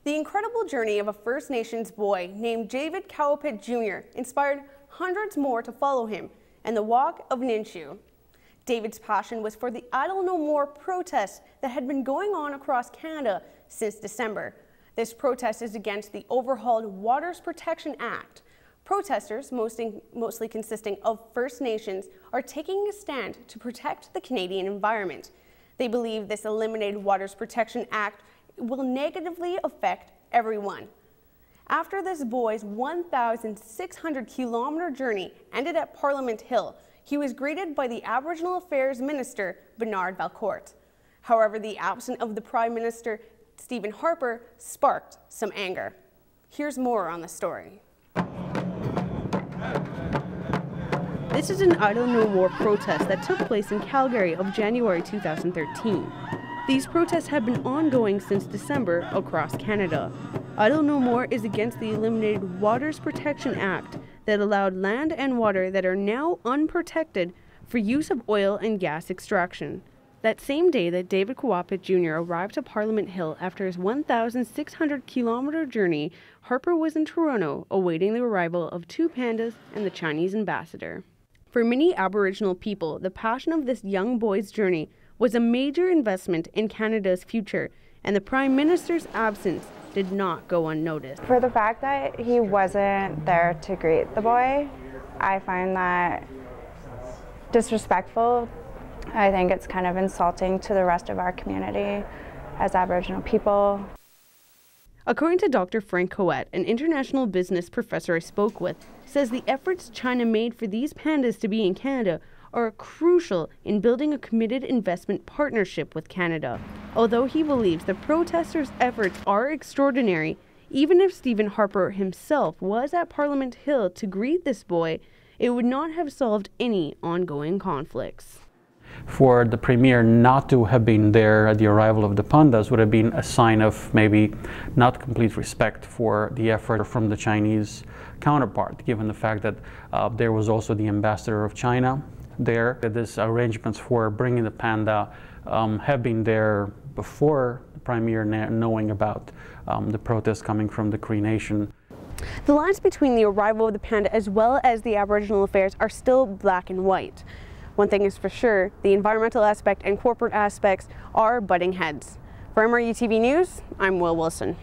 The incredible journey of a First Nations boy named David Kawapit Jr. inspired hundreds more to follow him and the Walk of Nishiyuu. David's passion was for the Idle No More protest that had been going on across Canada since December. This protest is against the overhauled Waters Protection Act. Protesters, mostly consisting of First Nations, are taking a stand to protect the Canadian environment. They believe this eliminated Waters Protection Act will negatively affect everyone. After this boy's 1,600-kilometer journey ended at Parliament Hill, he was greeted by the Aboriginal Affairs Minister, Bernard Valcourt. However, the absence of the Prime Minister, Stephen Harper, sparked some anger. Here's more on the story. This is an Idle No More protest that took place in Calgary of January 2013. These protests have been ongoing since December across Canada. Idle No More is against the eliminated Waters Protection Act that allowed land and water that are now unprotected for use of oil and gas extraction. That same day that David Kawapit Jr. arrived to Parliament Hill after his 1,600-kilometer journey, Harper was in Toronto awaiting the arrival of two pandas and the Chinese ambassador. For many Aboriginal people, the passion of this young boy's journey was a major investment in Canada's future, and the Prime Minister's absence did not go unnoticed. For the fact that he wasn't there to greet the boy, I find that disrespectful. I think it's kind of insulting to the rest of our community as Aboriginal people. According to Dr. Frank Coet, an international business professor I spoke with, says the efforts China made for these pandas to be in Canada are crucial in building a committed investment partnership with Canada. Although he believes the protesters' efforts are extraordinary, even if Stephen Harper himself was at Parliament Hill to greet this boy, it would not have solved any ongoing conflicts. For the Premier not to have been there at the arrival of the pandas would have been a sign of maybe not complete respect for the effort from the Chinese counterpart, given the fact that there was also the ambassador of China there. These arrangements for bringing the panda have been there before the Premier knowing about the protests coming from the Cree Nation. The lines between the arrival of the panda as well as the Aboriginal affairs are still black and white. One thing is for sure, the environmental aspect and corporate aspects are butting heads. For MRU TV News, I'm Will Wilson.